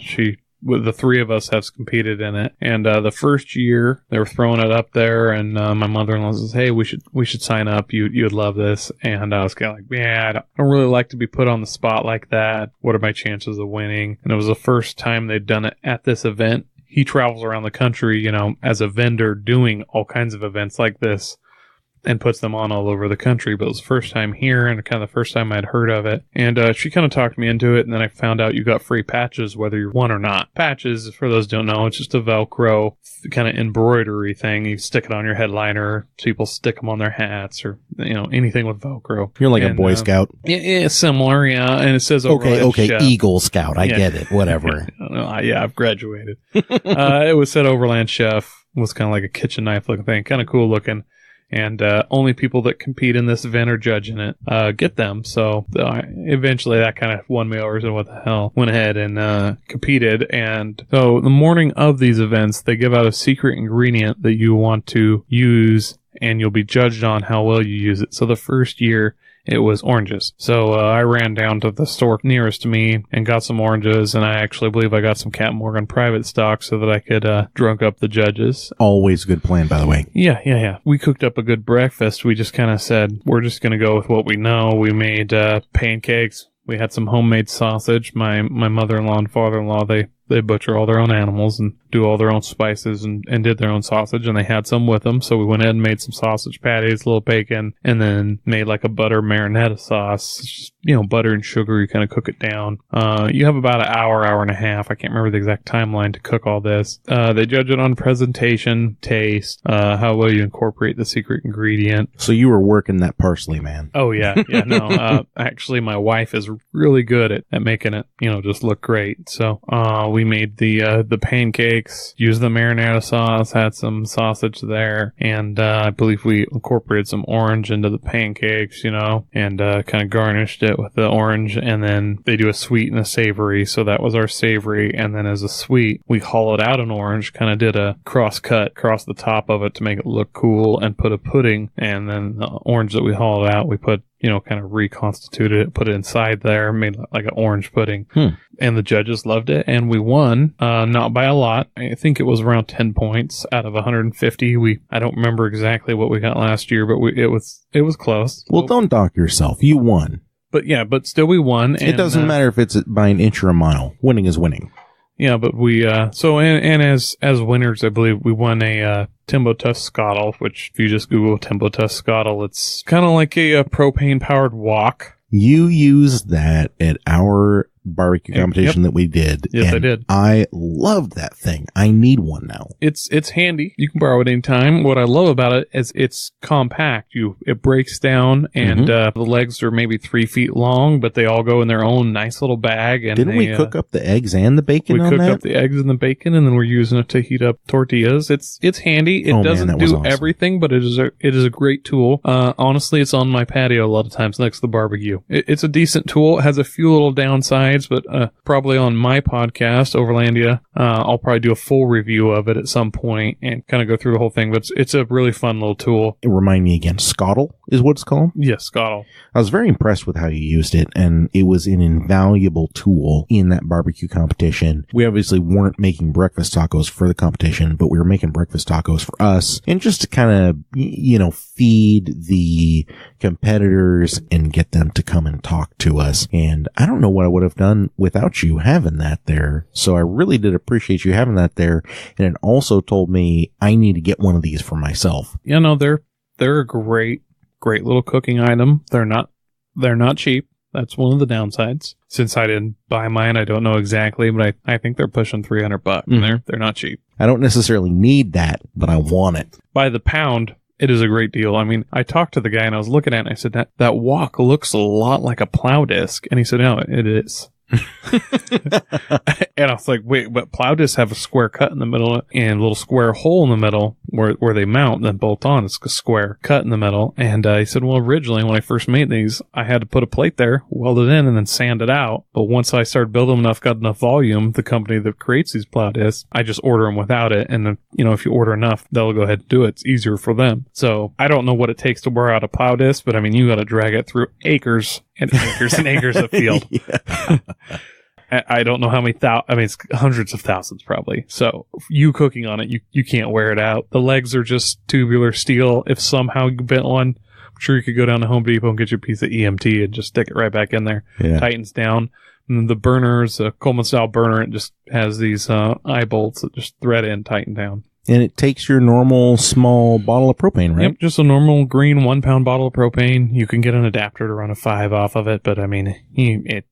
[SPEAKER 2] The three of us have competed in it, and the first year they were throwing it up there, and my mother-in-law says, "Hey, we should sign up. You'd love this." And I was kind of like, "Yeah, I don't really like to be put on the spot like that. What are my chances of winning?" And it was the first time they'd done it at this event. He travels around the country, as a vendor, doing all kinds of events like this, and puts them on all over the country. But it was the first time here, and kind of the first time I'd heard of it. And she kind of talked me into it, and then I found out you got free patches whether you won or not. Patches, for those who don't know, it's just a Velcro kind of embroidery thing. You stick it on your headliner. People stick them on their hats, or anything with Velcro.
[SPEAKER 3] You're like a Boy Scout.
[SPEAKER 2] Yeah, similar, yeah. And it says
[SPEAKER 3] okay, Chef. Eagle Scout. I get it. Whatever.
[SPEAKER 2] Yeah, I've graduated. It was said Overland Chef. Was kind of like a kitchen knife looking thing, kind of cool looking. And only people that compete in this event or judging it get them. So eventually that kind of won me over. So what the hell? Went ahead and competed. And so the morning of these events, they give out a secret ingredient that you want to use, and you'll be judged on how well you use it. So the first year, it was oranges. So I ran down to the store nearest to me and got some oranges, and I actually believe I got some Captain Morgan private stock so that I could drunk up the judges.
[SPEAKER 3] Always a good plan, by the way.
[SPEAKER 2] Yeah. We cooked up a good breakfast. We just kind of said, we're just going to go with what we know. We made pancakes. We had some homemade sausage. My mother-in-law and father-in-law, they butcher all their own animals and do all their own spices and did their own sausage, and they had some with them. So we went ahead and made some sausage patties, a little bacon, and then made like a butter marinara sauce. It's just, butter and sugar. You kind of cook it down. You have about an hour and a half. I can't remember the exact timeline to cook all this. They judge it on presentation, taste, how well you incorporate the secret ingredient.
[SPEAKER 3] So you were working that parsley, man.
[SPEAKER 2] Oh, yeah. No. Actually, my wife is really good at making it, just look great. So we made the pancakes, used the marinara sauce, had some sausage there, and I believe we incorporated some orange into the pancakes, and kind of garnished it with the orange. And then they do a sweet and a savory, so that was our savory. And then as a sweet, we hollowed out an orange, kind of did a cross cut across the top of it to make it look cool, and put a pudding. And then the orange that we hollowed out, we put kind of reconstituted it, put it inside there, made like an orange pudding. And the judges loved it, and we won, not by a lot. I think it was around 10 points out of 150. I don't remember exactly what we got last year, but it was close.
[SPEAKER 3] Well, don't dock yourself. You won.
[SPEAKER 2] But still we won.
[SPEAKER 3] It doesn't matter if it's by an inch or a mile. Winning is winning.
[SPEAKER 2] Yeah, but we, as winners, I believe we won a, Timbo Tusk Scottle, which if you just Google Timbo Tusk Scottle, it's kind of like a propane powered wok.
[SPEAKER 3] You use that at our barbecue competition that we did.
[SPEAKER 2] Yes, I did.
[SPEAKER 3] I loved that thing. I need one now.
[SPEAKER 2] It's handy. You can borrow it anytime. What I love about it is it's compact. It breaks down, and the legs are maybe 3 feet long, but they all go in their own nice little bag. And
[SPEAKER 3] didn't we cook up the eggs and the bacon on that?
[SPEAKER 2] We cooked up the eggs and the bacon, and then we're using it to heat up tortillas. It's handy. It doesn't do awesome. Everything, but it is a great tool. Honestly, it's on my patio a lot of times next to the barbecue. It's a decent tool. It has a few little downsides, but probably on my podcast, Overlandia, I'll probably do a full review of it at some point and kind of go through the whole thing. But it's a really fun little tool.
[SPEAKER 3] Remind me again, Scottle is what it's called?
[SPEAKER 2] Yes, Scottle.
[SPEAKER 3] I was very impressed with how you used it, and it was an invaluable tool in that barbecue competition. We obviously weren't making breakfast tacos for the competition, but we were making breakfast tacos for us, and just to kind of, feed the competitors and get them to come and talk to us. And I don't know what I would have done without you having that there. So I really did appreciate you having that there. And it also told me I need to get one of these for myself.
[SPEAKER 2] They're a great little cooking item. They're not cheap. That's one of the downsides. Since I didn't buy mine, I don't know exactly, but I think they're pushing $300. And they're not cheap.
[SPEAKER 3] I don't necessarily need that, but I want it.
[SPEAKER 2] By the pound, it is a great deal. I mean, I talked to the guy and I was looking at it and I said, that wok looks a lot like a plow disc. And he said, no, it is. And I was like, wait, but plow discs have a square cut in the middle and a little square hole in the middle where they mount and then bolt on. It's a square cut in the middle. And he said, well, originally when I first made these, I had to put a plate there, weld it in, and then sand it out. But once I started building them got enough volume, the company that creates these plow discs, I just order them without it. And then, if you order enough, they'll go ahead and do it. It's easier for them. So I don't know what it takes to wear out a plow disc, but I mean, you got to drag it through acres and acres and acres of field. I don't know how many it's hundreds of thousands probably. So you cooking on it, you can't wear it out. The legs are just tubular steel. If somehow you bent one, I'm sure you could go down to Home Depot and get your piece of EMT and just stick it right back in there. Yeah. Tightens down. And the burner is a Coleman style burner. It just has these eye bolts that just thread in, tighten down.
[SPEAKER 3] And it takes your normal small bottle of propane, right?
[SPEAKER 2] Yep, just a normal green 1 pound bottle of propane. You can get an adapter to run a 5 off of it, but I mean, it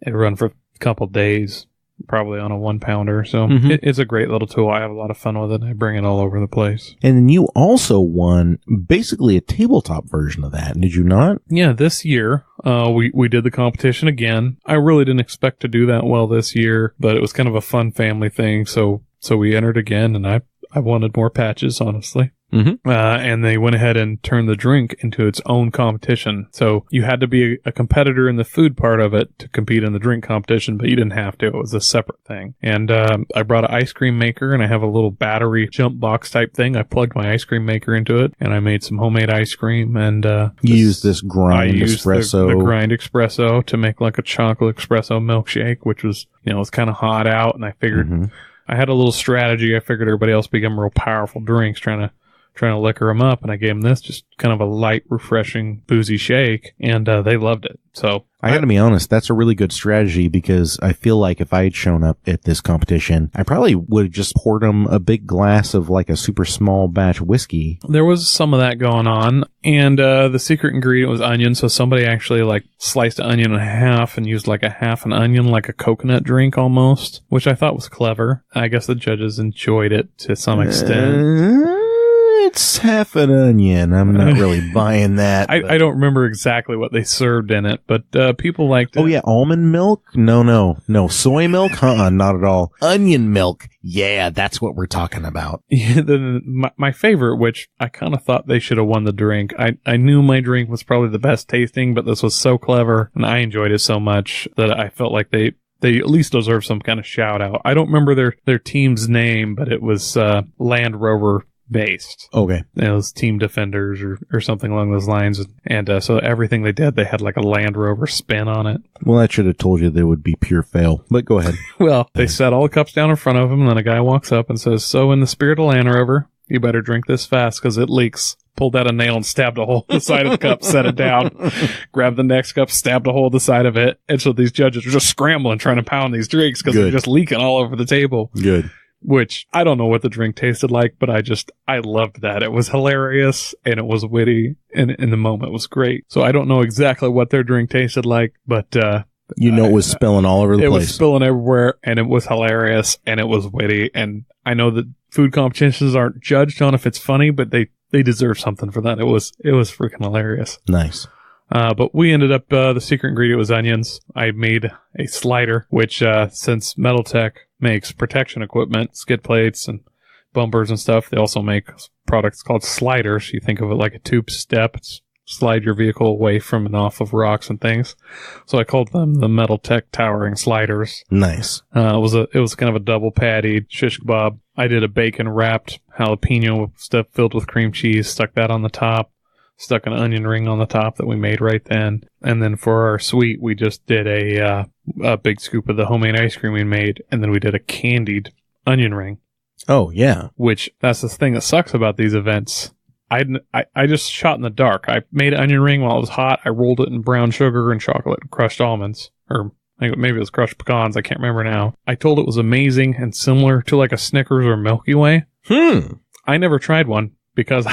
[SPEAKER 2] run for couple days, probably on a 1 pounder. So it's a great little tool. I have a lot of fun with it. I bring it all over the place.
[SPEAKER 3] And then you also won basically a tabletop version of that, did you not?
[SPEAKER 2] Yeah, this year we did the competition again. I really didn't expect to do that well this year, but it was kind of a fun family thing. So we entered again, and I wanted more patches, honestly. And they went ahead and turned the drink into its own competition. So you had to be a competitor in the food part of it to compete in the drink competition, but you didn't have to. It was a separate thing. And I brought an ice cream maker, and I have a little battery jump box type thing. I plugged my ice cream maker into it, and I made some homemade ice cream. And
[SPEAKER 3] you used this grind espresso.
[SPEAKER 2] The grind espresso to make like a chocolate espresso milkshake, which was, it's kind of hot out, and I figured I had a little strategy. I figured everybody else become real powerful drinks, trying to liquor them up, and I gave them this, just kind of a light, refreshing, boozy shake, and they loved it. So
[SPEAKER 3] I gotta be honest, that's a really good strategy, because I feel like if I had shown up at this competition, I probably would have just poured them a big glass of like a super small batch whiskey.
[SPEAKER 2] There was some of that going on, and the secret ingredient was onion, so somebody actually like sliced an onion in half and used like a half an onion, like a coconut drink almost, which I thought was clever. I guess the judges enjoyed it to some extent.
[SPEAKER 3] It's half an onion. I'm not really buying that.
[SPEAKER 2] I don't remember exactly what they served in it, but people liked it.
[SPEAKER 3] Oh, yeah. Almond milk? No. Soy milk? Not at all. Onion milk. Yeah, that's what we're talking about.
[SPEAKER 2] Yeah, my favorite, which I kind of thought they should have won the drink. I knew my drink was probably the best tasting, but this was so clever, and I enjoyed it so much that I felt like they at least deserve some kind of shout out. I don't remember their team's name, but it was Land Rover based.
[SPEAKER 3] Okay.
[SPEAKER 2] It was Team Defenders or something along those lines. And so everything they did, they had like a Land Rover spin on it.
[SPEAKER 3] Well, that should have told you there would be pure fail. But go ahead.
[SPEAKER 2] Well, they set all the cups down in front of him, and then a guy walks up and says, so in the spirit of Land Rover, you better drink this fast because it leaks. Pulled out a nail and stabbed a hole in the side of the cup, set it down, grabbed the next cup, stabbed a hole in the side of it. And so these judges are just scrambling, trying to pound these drinks because they're just leaking all over the table.
[SPEAKER 3] Good.
[SPEAKER 2] Which I don't know what the drink tasted like, but I loved that. It was hilarious and it was witty, and in the moment was great. So I don't know exactly what their drink tasted like, but
[SPEAKER 3] It was spilling all over the
[SPEAKER 2] place. It
[SPEAKER 3] place.
[SPEAKER 2] was spilling everywhere, and it was hilarious, and it was witty. And I know that food competitions aren't judged on if it's funny, but they deserve something for that. It was freaking hilarious.
[SPEAKER 3] Nice.
[SPEAKER 2] But we ended up, the secret ingredient was onions. I made a slider, which, since Metaltech makes protection equipment, skid plates and bumpers and stuff, they also make products called sliders. You think of it like a tube step. It's slide your vehicle away from and off of rocks and things. So I called them the Metaltech Towering Sliders.
[SPEAKER 3] Nice.
[SPEAKER 2] It was kind of a double patty shish kebab. I did a bacon wrapped jalapeno stuff filled with cream cheese, stuck that on the top, stuck an onion ring on the top that we made right then. And then for our sweet, we just did a big scoop of the homemade ice cream we made, and then we did a candied onion ring.
[SPEAKER 3] Oh, yeah.
[SPEAKER 2] Which, that's the thing that sucks about these events. I just shot in the dark. I made an onion ring while it was hot. I rolled it in brown sugar and chocolate and crushed almonds. Or maybe it was crushed pecans. I can't remember now. I told it was amazing and similar to like a Snickers or Milky Way. I never tried one because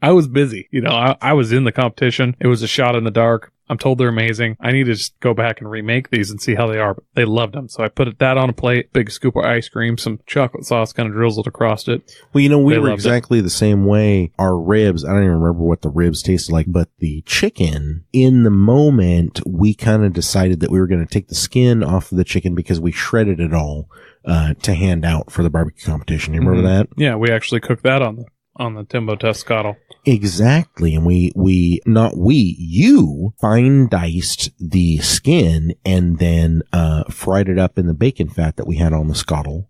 [SPEAKER 2] I was busy. I was in the competition. It was a shot in the dark. I'm told they're amazing. I need to just go back and remake these and see how they are. But they loved them. So I put that on a plate, big scoop of ice cream, some chocolate sauce kind of drizzled across it.
[SPEAKER 3] Well, we were exactly the same way. Our ribs, I don't even remember what the ribs tasted like, but the chicken, in the moment, we kind of decided that we were going to take the skin off of the chicken because we shredded it all to hand out for the barbecue competition. You remember that?
[SPEAKER 2] Yeah, we actually cooked that on the Timbo Test-Scottle.
[SPEAKER 3] Exactly. And you fine diced the skin and then fried it up in the bacon fat that we had on the Scottle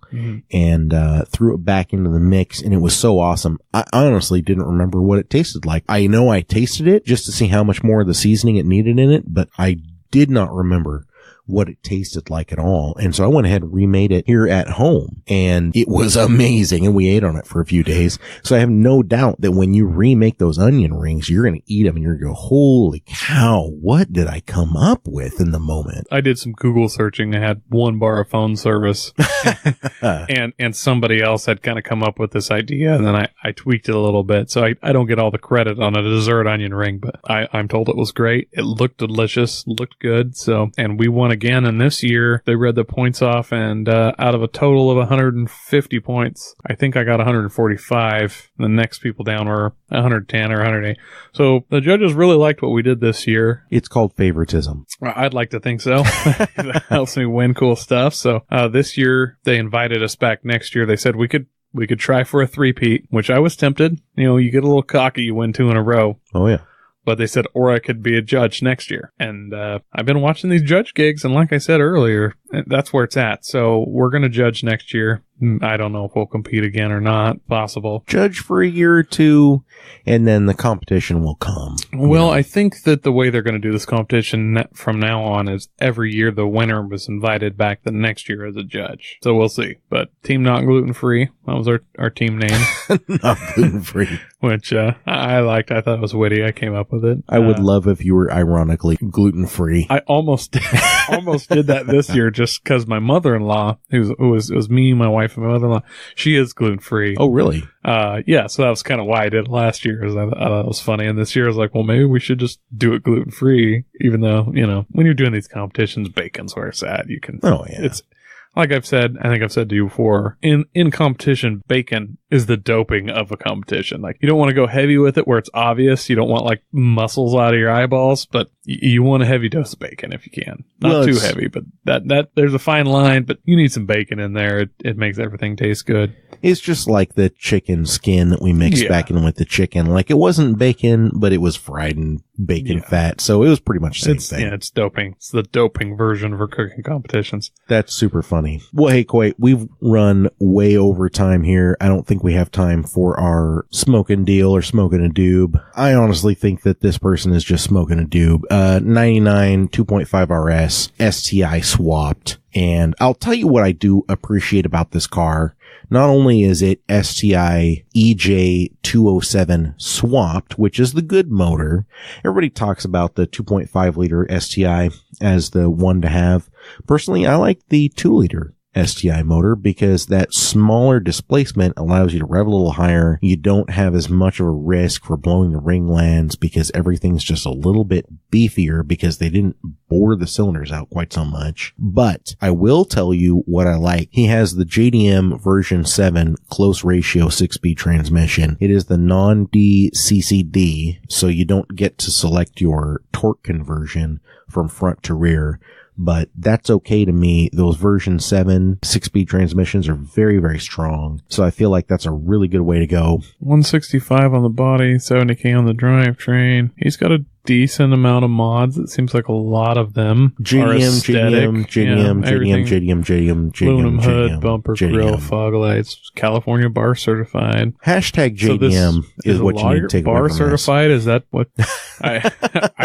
[SPEAKER 3] and threw it back into the mix. And it was so awesome. I honestly didn't remember what it tasted like. I know I tasted it just to see how much more of the seasoning it needed in it, but I did not remember what it tasted like at all. And so I went ahead and remade it here at home, and it was amazing, and we ate on it for a few days. So I have no doubt that when you remake those onion rings, you're going to eat them and you're going to go, holy cow, what did I come up with in the moment? I
[SPEAKER 2] did some Google searching. I had one bar of phone service and somebody else had kind of come up with this idea, and then I tweaked it a little bit. So I don't get all the credit on a dessert onion ring, but I'm told it was great. It looked delicious, looked good. So, and we won again, and this year they read the points off, and out of a total of 150 points, I think I got 145. The next people down were 110 or 108. So the judges really liked what we did this year.
[SPEAKER 3] It's called favoritism.
[SPEAKER 2] I'd like to think so. That helps me win cool stuff. So this year they invited us back next year. They said we could try for a three-peat, which I was tempted. You get a little cocky, you win 2 in a row.
[SPEAKER 3] Oh yeah.
[SPEAKER 2] But they said, or I could be a judge next year. And I've been watching these judge gigs, and like I said earlier, that's where it's at. So we're going to judge next year. I don't know if we'll compete again or not. Possible.
[SPEAKER 3] Judge for a year or two, and then the competition will come.
[SPEAKER 2] Well, I think that the way they're going to do this competition from now on is every year the winner was invited back the next year as a judge. So we'll see. But Team Not Gluten Free, that was our team name.
[SPEAKER 3] Not Gluten Free.
[SPEAKER 2] Which I liked. I thought it was witty. I came up with it.
[SPEAKER 3] I would love if you were ironically gluten free.
[SPEAKER 2] I almost did that this year just because my mother-in-law, it was me, my wife, and my mother-in-law, she is gluten free.
[SPEAKER 3] Oh, really?
[SPEAKER 2] Yeah, so that was kind of why I did it last year. I thought it was funny. And this year I was like, well, maybe we should just do it gluten free, even though, when you're doing these competitions, bacon's where it's at. You can,
[SPEAKER 3] oh, yeah.
[SPEAKER 2] It's, like I think I've said to you before, in competition, bacon is the doping of a competition. Like, you don't want to go heavy with it where it's obvious. You don't want like muscles out of your eyeballs, but you want a heavy dose of bacon if you can. Not too heavy, but that there's a fine line, but you need some bacon in there. It makes everything taste good.
[SPEAKER 3] It's just like the chicken skin that we mixed back in with the chicken. Like, it wasn't bacon, but it was fried in bacon fat. So it was pretty much the same thing.
[SPEAKER 2] Yeah, it's doping. It's the doping version for cooking competitions.
[SPEAKER 3] That's super funny. Well, hey, Coy, we've run way over time here. I don't think we have time for our smoking deal or smoking a doob. I honestly think that this person is just smoking a doob. 99 2.5 RS STI swapped. And I'll tell you what I do appreciate about this car. Not only is it STI EJ207 swapped, which is the good motor. Everybody talks about the 2.5 liter STI as the one to have. Personally, I like the 2 liter STI motor because that smaller displacement allows you to rev a little higher. You don't have as much of a risk for blowing the ring lands because everything's just a little bit beefier because they didn't bore the cylinders out quite so much. But I will tell you what I like. He has the JDM version 7 close ratio 6-speed transmission. It is the non-DCCD, so you don't get to select your torque conversion from front to rear. But that's okay to me. Those version 7 6-speed transmissions are very, very strong. So I feel like that's a really good way to go.
[SPEAKER 2] 165 on the body, 70K on the drivetrain. He's got a decent amount of mods. It seems like a lot of them are aesthetic.
[SPEAKER 3] JDM,
[SPEAKER 2] aluminum hood, bumper,
[SPEAKER 3] JDM.
[SPEAKER 2] grill, fog lights, California bar certified.
[SPEAKER 3] Hashtag JDM is what you need to take away
[SPEAKER 2] bar
[SPEAKER 3] from
[SPEAKER 2] certified? Is that what? I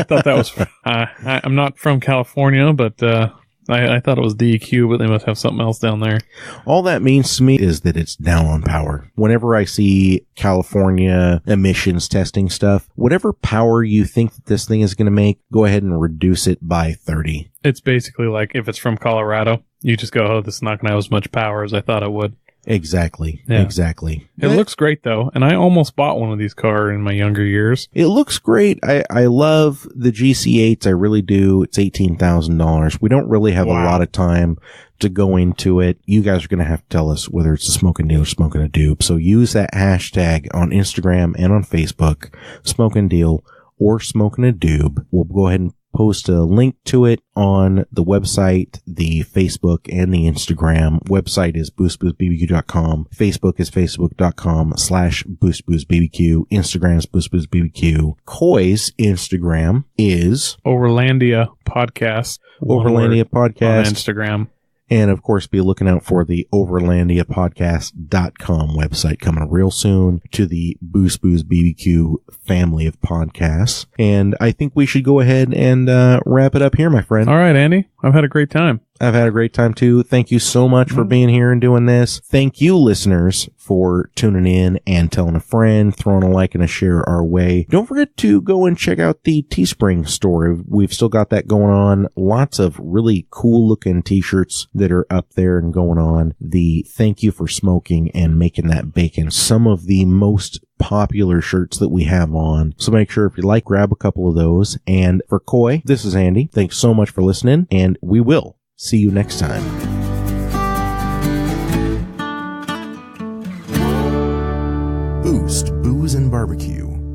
[SPEAKER 2] thought that was. I'm not from California, but I thought it was DEQ, but they must have something else down there.
[SPEAKER 3] All that means to me is that it's down on power. Whenever I see California emissions testing stuff, whatever power you think that this thing is going to make, go ahead and reduce it by 30.
[SPEAKER 2] It's basically like if it's from Colorado, you just go, oh, this is not going to have as much power as I thought it would.
[SPEAKER 3] Exactly.
[SPEAKER 2] Yeah.
[SPEAKER 3] Exactly.
[SPEAKER 2] It looks great, though, and I almost bought one of these cars in my younger years.
[SPEAKER 3] It looks great. I love the GC8s. I really do. It's $18,000. We don't really have a lot of time to go into it. You guys are going to have to tell us whether it's a smoking deal or smoking a dupe. So use that hashtag on Instagram and on Facebook, smoking deal or smoking a doob. We'll go ahead and post a link to it on the website, the Facebook, and the Instagram. Website is boostboostbbq.com. Facebook is facebook.com/boostboostbbq. Instagram is boostboostbbq. Koi's Instagram is
[SPEAKER 2] Overlandia Podcast.
[SPEAKER 3] Overlandia Podcast.
[SPEAKER 2] On Instagram.
[SPEAKER 3] And of course, be looking out for the overlandiapodcast.com website coming real soon to the Boost Boost BBQ family of podcasts. And I think we should go ahead and wrap it up here, my friend.
[SPEAKER 2] All right, Andy. I've had a great time.
[SPEAKER 3] I've had a great time too. Thank you so much for being here and doing this. Thank you, listeners, for tuning in and telling a friend, throwing a like and a share our way. Don't forget to go and check out the Teespring store. We've still got that going on. Lots of really cool looking t-shirts that are up there and going on. The thank you for smoking and making that bacon. Some of the most popular shirts that we have on. So make sure if you like, grab a couple of those. And for Koi, this is Andy. Thanks so much for listening, and we will see you next time.
[SPEAKER 1] Boost, Booze and Barbecue.